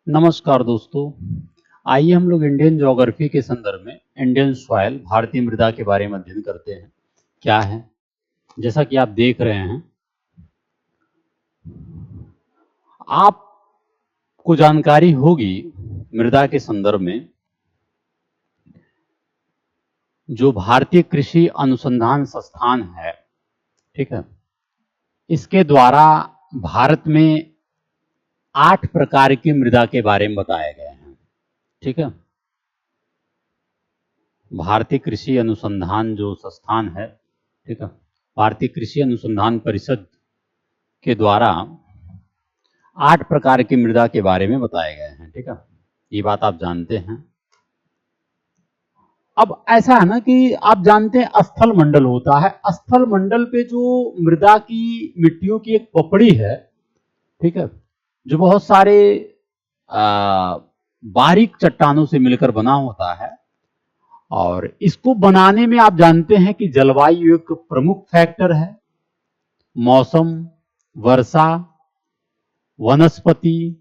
नमस्कार दोस्तों। आइए हम लोग इंडियन ज्योग्राफी के संदर्भ में इंडियन सॉइल भारतीय मृदा के बारे में अध्ययन करते हैं। क्या है, जैसा कि आप देख रहे हैं, आपको जानकारी होगी मृदा के संदर्भ में जो भारतीय कृषि अनुसंधान संस्थान है, ठीक है, इसके द्वारा भारत में 8 प्रकार की मृदा के बारे में बताए गए हैं। ठीक है, भारतीय कृषि अनुसंधान जो संस्थान है, ठीक है, भारतीय कृषि अनुसंधान परिषद के द्वारा 8 प्रकार की मृदा के बारे में बताए गए हैं। ठीक है, ये बात आप जानते हैं। अब ऐसा है ना कि आप जानते हैं स्थल मंडल होता है, स्थल मंडल पे जो मृदा की मिट्टियों की एक पपड़ी है, ठीक है, जो बहुत सारे बारीक चट्टानों से मिलकर बना होता है, और इसको बनाने में आप जानते हैं कि जलवायु एक प्रमुख फैक्टर है, मौसम, वर्षा, वनस्पति,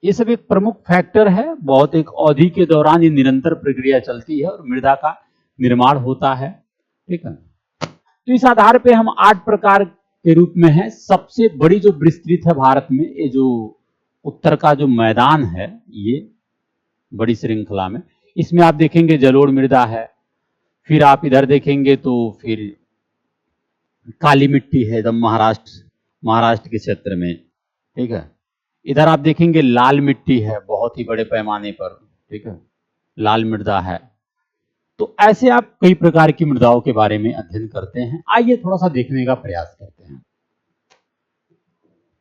ये सब एक प्रमुख फैक्टर है। बहुत एक अवधि के दौरान ये निरंतर प्रक्रिया चलती है और मृदा का निर्माण होता है। ठीक है, तो इस आधार पे हम 8 प्रकार के रूप में है। सबसे बड़ी जो विस्तृत है भारत में, ये जो उत्तर का जो मैदान है, ये बड़ी श्रृंखला में, इसमें आप देखेंगे जलोढ़ मृदा है। फिर आप इधर देखेंगे तो फिर काली मिट्टी है, एकदम महाराष्ट्र के क्षेत्र में। ठीक है, इधर आप देखेंगे लाल मिट्टी है, बहुत ही बड़े पैमाने पर। ठीक है, लाल मृदा है। तो ऐसे आप कई प्रकार की मृदाओं के बारे में अध्ययन करते हैं। आइए थोड़ा सा देखने का प्रयास करते हैं।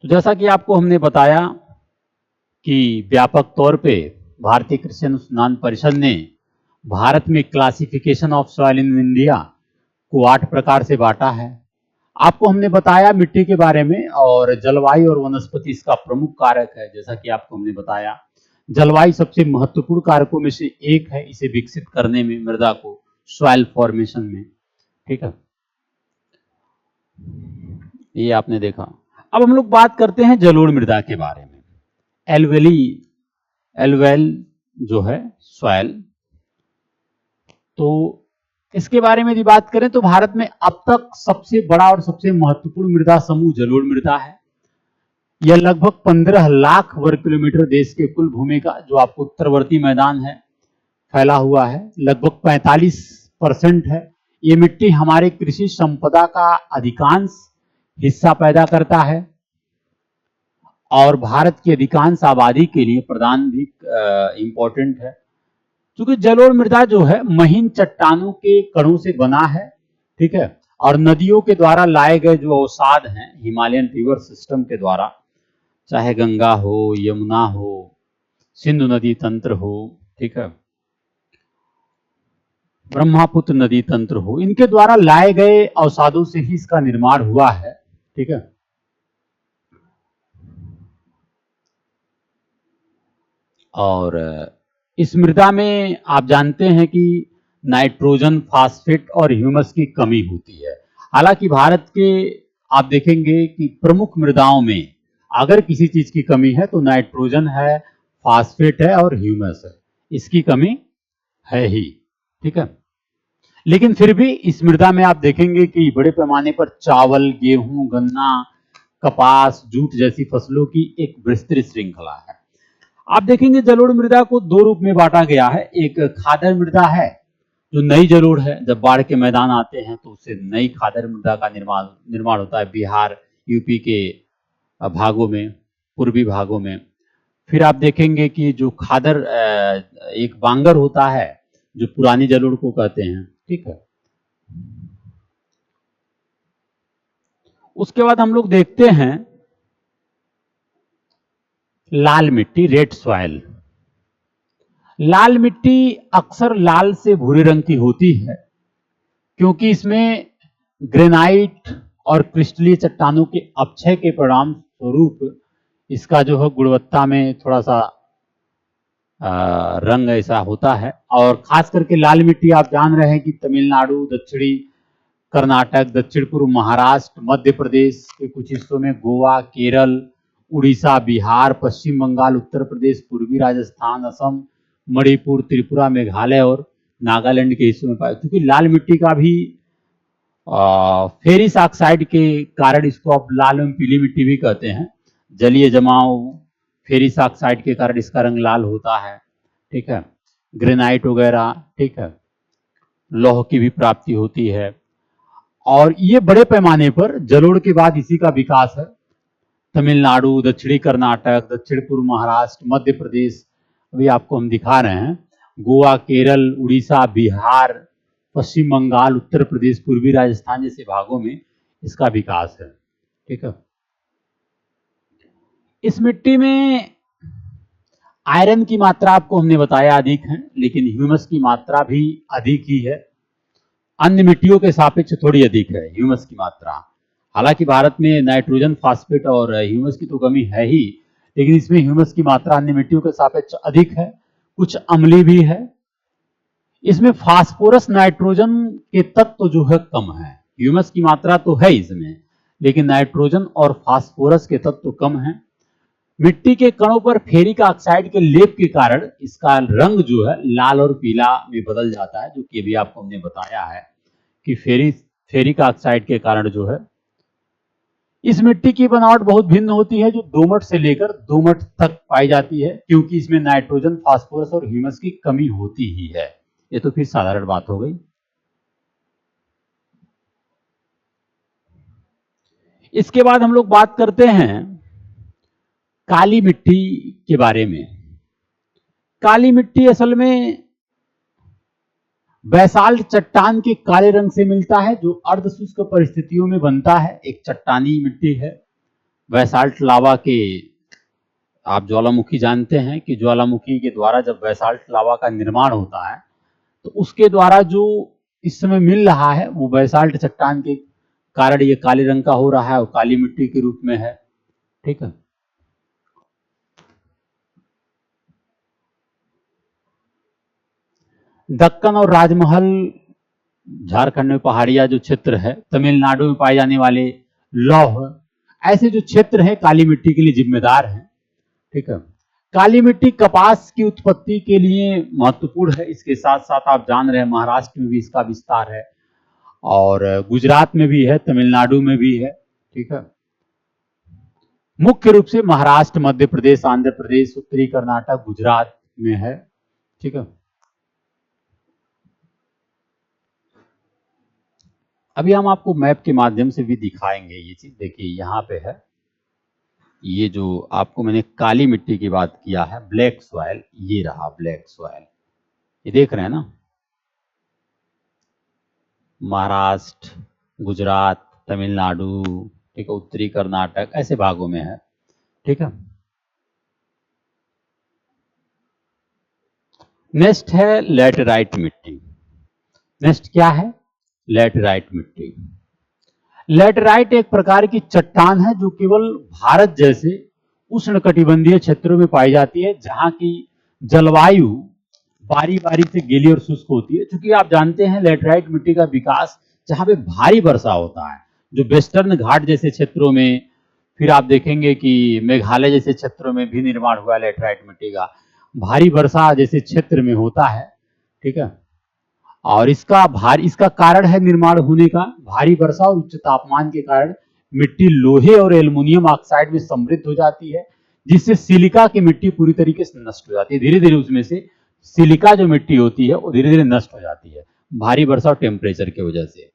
तो जैसा कि आपको हमने बताया कि व्यापक तौर पे भारतीय कृषि अनुसंधान परिषद ने भारत में classification of soil in India को 8 प्रकार से बांटा है। आपको हमने बताया मिट्टी के बारे में, और जलवायु और वनस्पति इसका प्रमुख कारक है। जैसा कि आपको हमने बताया, जलवायु सबसे महत्वपूर्ण कारकों में से एक है इसे विकसित करने में, मृदा को सॉइल फॉर्मेशन में। ठीक है, ये आपने देखा। अब हम लोग बात करते हैं जलोढ़ मृदा के बारे में। एलवेल जो है सॉइल, तो इसके बारे में यदि बात करें तो भारत में अब तक सबसे बड़ा और सबसे महत्वपूर्ण मृदा समूह जलोढ़ मृदा है। यह लगभग 15 लाख वर्ग किलोमीटर देश के कुल भूमि का, जो आपको उत्तरवर्ती मैदान है, फैला हुआ है, लगभग 45% है। ये मिट्टी हमारे कृषि संपदा का अधिकांश हिस्सा पैदा करता है और भारत की अधिकांश आबादी के लिए प्रदान भी इंपॉर्टेंट है। क्योंकि जलोढ़ मृदा जो है महीन चट्टानों के कणों से बना है। ठीक है, और नदियों के द्वारा लाए गए जो अवसाद हैं हिमालयन रिवर सिस्टम के द्वारा, चाहे गंगा हो, यमुना हो, सिंधु नदी तंत्र हो, ठीक है, ब्रह्मपुत्र नदी तंत्र हो, इनके द्वारा लाए गए अवसादों से ही इसका निर्माण हुआ है। ठीक है, और इस मृदा में आप जानते हैं कि नाइट्रोजन, फास्फेट और ह्यूमस की कमी होती है। हालांकि भारत के आप देखेंगे कि प्रमुख मृदाओं में अगर किसी चीज की कमी है तो नाइट्रोजन है, फास्फेट है और ह्यूमस है, इसकी कमी है ही। ठीक है, लेकिन फिर भी इस मृदा में आप देखेंगे कि बड़े पैमाने पर चावल, गेहूं, गन्ना, कपास, जूट जैसी फसलों की एक विस्तृत श्रृंखला है। आप देखेंगे जलोढ़ मृदा को 2 रूप में बांटा गया है। एक खादर मृदा है जो नई जलोढ़ है, जब बाढ़ के मैदान आते हैं तो उससे नई खादर मृदा का निर्माण होता है बिहार, यूपी के भागों में, पूर्वी भागों में। फिर आप देखेंगे कि जो खादर एक बांगर होता है जो पुरानी जलोढ़ को कहते हैं। ठीक है, उसके बाद हम लोग देखते हैं लाल मिट्टी, रेड सॉइल। लाल मिट्टी अक्सर लाल से भूरे रंग की होती है क्योंकि इसमें ग्रेनाइट और क्रिस्टलीय चट्टानों के अपक्षय के परिणाम स्वरूप इसका जो है गुणवत्ता में थोड़ा सा रंग ऐसा होता है। और खास करके लाल मिट्टी आप जान रहे हैं कि तमिलनाडु, दक्षिणी कर्नाटक, दक्षिण पूर्व महाराष्ट्र, मध्य प्रदेश के कुछ हिस्सों में, गोवा, केरल, उड़ीसा, बिहार, पश्चिम बंगाल, उत्तर प्रदेश, पूर्वी राजस्थान, असम, मणिपुर, त्रिपुरा, मेघालय और नागालैंड के हिस्सों में पाया। क्योंकि लाल मिट्टी का भी फेरिस ऑक्साइड के कारण इसको आप लाल एवं पीली मिट्टी भी कहते हैं। जलीय जमाव फेरिस ऑक्साइड के कारण इसका रंग लाल होता है। ठीक है, ग्रेनाइट वगैरह, ठीक है, लौह की भी प्राप्ति होती है। और ये बड़े पैमाने पर जलोढ़ के बाद इसी का विकास है। तमिलनाडु, दक्षिणी कर्नाटक, दक्षिण पूर्व महाराष्ट्र, मध्य प्रदेश, अभी आपको हम दिखा रहे हैं, गोवा, केरल, उड़ीसा, बिहार, पश्चिम बंगाल, उत्तर प्रदेश, पूर्वी राजस्थान जैसे भागों में इसका विकास है। ठीक है, इस मिट्टी में आयरन की मात्रा आपको हमने बताया अधिक है, लेकिन ह्यूमस की मात्रा भी अधिक ही है। अन्य मिट्टियों के सापेक्ष थोड़ी अधिक है ह्यूमस की मात्रा। हालांकि भारत में नाइट्रोजन, फास्फेट और ह्यूमस की तो कमी है ही, लेकिन इसमें ह्यूमस की मात्रा अन्य मिट्टियों के सापेक्ष अधिक है, कुछ अम्लीय भी है। इसमें फास्फोरस, नाइट्रोजन के तत्व जो है कम है। ह्यूमस की मात्रा तो है इसमें, लेकिन नाइट्रोजन और फास्फोरस के तत्व कम है। मिट्टी के कणों पर फेरिक ऑक्साइड के लेप के कारण इसका रंग जो है लाल और पीला में बदल जाता है, जो कि अभी आपको हमने बताया है कि फेरिक ऑक्साइड के कारण जो है इस मिट्टी की बनावट बहुत भिन्न होती है, जो दोमट से लेकर दोमट तक पाई जाती है, क्योंकि इसमें नाइट्रोजन, फास्फोरस और ह्यूमस की कमी होती ही है। ये तो फिर साधारण बात हो गई। इसके बाद हम लोग बात करते हैं काली मिट्टी के बारे में। काली मिट्टी असल में बैसाल्ट चट्टान के काले रंग से मिलता है, जो अर्धशुष्क परिस्थितियों में बनता है। एक चट्टानी मिट्टी है। बैसाल्ट लावा के, आप ज्वालामुखी जानते हैं कि ज्वालामुखी के द्वारा जब बैसाल्ट लावा का निर्माण होता है, तो उसके द्वारा जो इस समय मिल रहा है वो बैसाल्ट चट्टान के कारण ये काले रंग का हो रहा है और काली मिट्टी के रूप में है। ठीक है, दक्कन और राजमहल, झारखंड में पहाड़िया जो क्षेत्र है, तमिलनाडु में पाए जाने वाले लौह, ऐसे जो क्षेत्र है काली मिट्टी के लिए जिम्मेदार है। ठीक है, काली मिट्टी कपास की उत्पत्ति के लिए महत्वपूर्ण है। इसके साथ साथ आप जान रहे हैं महाराष्ट्र में भी इसका विस्तार है, और गुजरात में भी है, तमिलनाडु में भी है। ठीक है, मुख्य रूप से महाराष्ट्र, मध्य प्रदेश, आंध्र प्रदेश, उत्तरी कर्नाटक, गुजरात में है। ठीक है, अभी हम आपको मैप के माध्यम से भी दिखाएंगे ये चीज। देखिए यहाँ पे है, ये जो आपको मैंने काली मिट्टी की बात किया है, ब्लैक सॉइल, ये रहा ब्लैक सॉइल, ये देख रहे हैं ना, महाराष्ट्र, गुजरात, तमिलनाडु, ठीक है, उत्तरी कर्नाटक, ऐसे भागों में है। ठीक है, नेक्स्ट है लैटेराइट मिट्टी। नेक्स्ट क्या है? लैटेराइट मिट्टी। लैटेराइट एक प्रकार की चट्टान है जो केवल भारत जैसे उष्णकटिबंधीय क्षेत्रों में पाई जाती है, जहां की जलवायु बारी बारी से गीली और शुष्क होती है। क्योंकि आप जानते हैं लैटेराइट मिट्टी का विकास जहां पे भारी वर्षा होता है, जो वेस्टर्न घाट जैसे क्षेत्रों में, फिर आप देखेंगे कि मेघालय जैसे क्षेत्रों में भी निर्माण हुआ लैटेराइट मिट्टी का, भारी वर्षा जैसे क्षेत्र में होता है। ठीक है, और इसका कारण है निर्माण होने का भारी वर्षा और उच्च तापमान के कारण मिट्टी लोहे और एल्युमिनियम ऑक्साइड में समृद्ध हो जाती है, जिससे सिलिका की मिट्टी पूरी तरीके से नष्ट हो जाती है। धीरे धीरे उसमें से सिलिका जो मिट्टी होती है वो धीरे धीरे नष्ट हो जाती है, भारी वर्षा और टेम्परेचर की वजह से।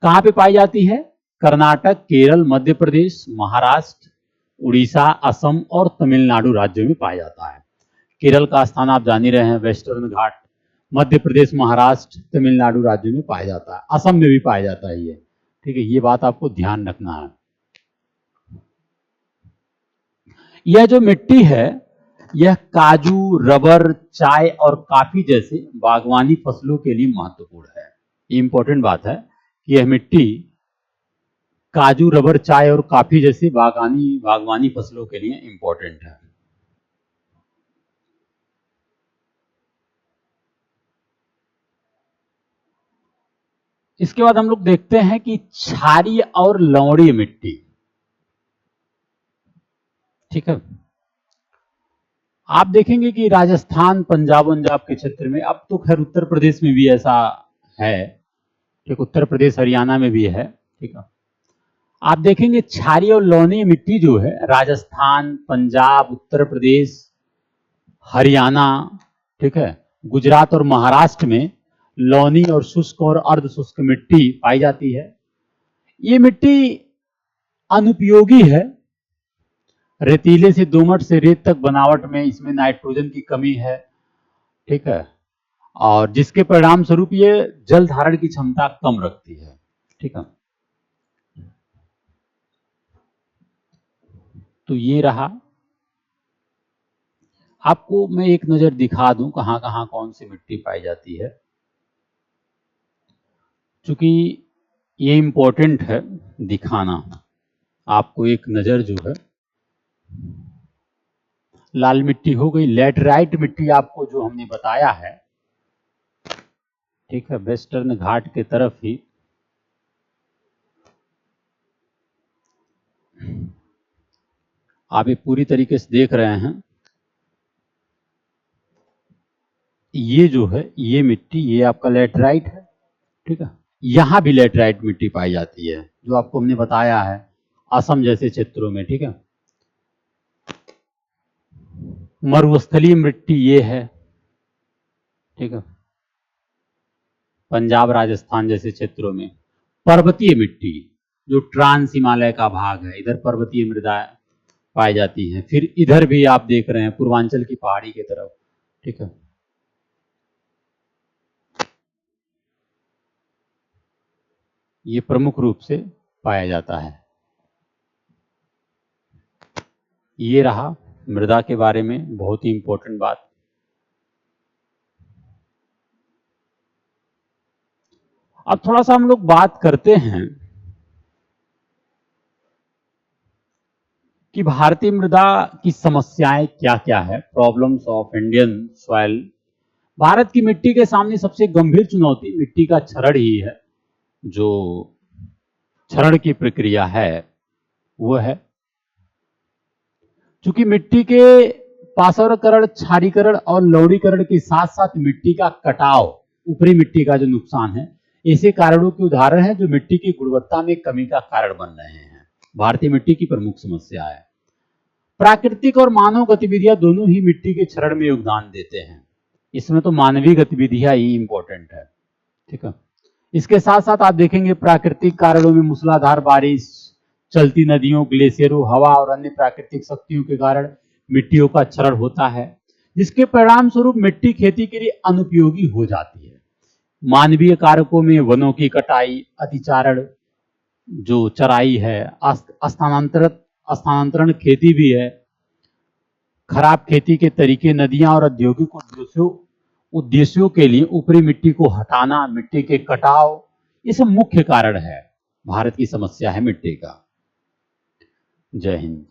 कहाँ पे पाई जाती है? कर्नाटक, केरल, मध्य प्रदेश, महाराष्ट्र, उड़ीसा, असम और तमिलनाडु राज्यों में पाया जाता है। केरल का स्थान आप जान ही रहे हैं, वेस्टर्न घाट। मध्य प्रदेश, महाराष्ट्र, तमिलनाडु राज्यों में पाया जाता है, असम में भी पाया जाता है ये। ठीक है, ये बात आपको ध्यान रखना है। यह जो मिट्टी है यह काजू, रबर, चाय और कॉफी जैसे बागवानी फसलों के लिए महत्वपूर्ण है। इंपॉर्टेंट बात है कि यह मिट्टी काजू, रबर, चाय और कॉफी जैसी बागवानी फसलों के लिए इंपॉर्टेंट है। इसके बाद हम लोग देखते हैं कि क्षारीय और लवणीय मिट्टी। ठीक है। आप देखेंगे कि राजस्थान पंजाब के क्षेत्र में, अब तो खैर उत्तर प्रदेश में भी ऐसा है, ठीक, उत्तर प्रदेश हरियाणा में भी है, ठीक है। आप देखेंगे क्षारीय और लवणीय मिट्टी जो है राजस्थान, पंजाब, उत्तर प्रदेश, हरियाणा, ठीक है, गुजरात और महाराष्ट्र में लवणीय और शुष्क और अर्ध शुष्क मिट्टी पाई जाती है। ये मिट्टी अनुपयोगी है, रेतीले से दोमट से रेत तक बनावट में इसमें नाइट्रोजन की कमी है, ठीक है, और जिसके परिणाम स्वरूप ये जल धारण की क्षमता कम रखती है, ठीक है। तो ये रहा, आपको मैं एक नजर दिखा दूं कहां कहां कौन सी मिट्टी पाई जाती है, क्योंकि ये इंपॉर्टेंट है दिखाना। आपको एक नजर जो है, लाल मिट्टी हो गई, लैटराइट मिट्टी आपको जो हमने बताया है, ठीक है, वेस्टर्न घाट के तरफ ही आप ये पूरी तरीके से देख रहे हैं। ये जो है ये मिट्टी, ये आपका लैटराइट है, ठीक है। यहां भी लैटराइट मिट्टी पाई जाती है जो आपको हमने बताया है असम जैसे क्षेत्रों में, ठीक है। मरुस्थलीय मिट्टी ये है, ठीक है, पंजाब राजस्थान जैसे क्षेत्रों में। पर्वतीय मिट्टी जो ट्रांस हिमालय का भाग है, इधर पर्वतीय मृदा पाई जाती हैं। फिर इधर भी आप देख रहे हैं पूर्वांचल की पहाड़ी की तरफ, ठीक है। ये प्रमुख रूप से पाया जाता है। ये रहा मृदा के बारे में बहुत ही इंपॉर्टेंट बात। अब थोड़ा सा हम लोग बात करते हैं कि भारतीय मृदा की समस्याएं क्या क्या है, problems of Indian soil. Bharat की मिट्टी के सामने सबसे गंभीर चुनौती मिट्टी का क्षरण ही है। जो क्षरण की प्रक्रिया है वो है, चूंकि मिट्टी के पाषाणीकरण, क्षारीकरण और लवणीकरण के साथ साथ मिट्टी का कटाव, ऊपरी मिट्टी का जो नुकसान है, ऐसे कारणों के उदाहरण है जो मिट्टी की गुणवत्ता में कमी का कारण बन रहे हैं। भारतीय मिट्टी की प्रमुख समस्या है। प्राकृतिक और मानव गतिविधियां दोनों ही मिट्टी के क्षरण में योगदान देते हैं। इसमें तो मानवीय गतिविधियां ही इंपॉर्टेंट है, ठीक है। इसके साथ साथ आप देखेंगे प्राकृतिक कारणों में मूसलाधार बारिश, चलती नदियों, ग्लेशियरों, हवा और अन्य प्राकृतिक शक्तियों के कारण मिट्टियों का क्षरण होता है, जिसके परिणाम स्वरूप मिट्टी खेती के लिए अनुपयोगी हो जाती है। मानवीय कारकों में वनों की कटाई, अतिचारण, जो चराई है, स्थानांतरण खेती भी है, खराब खेती के तरीके, नदियां और औद्योगिक उद्देश्यों के लिए ऊपरी मिट्टी को हटाना, मिट्टी के कटाव, ये सब मुख्य कारण है। भारत की समस्या है मिट्टी का। जय हिंद।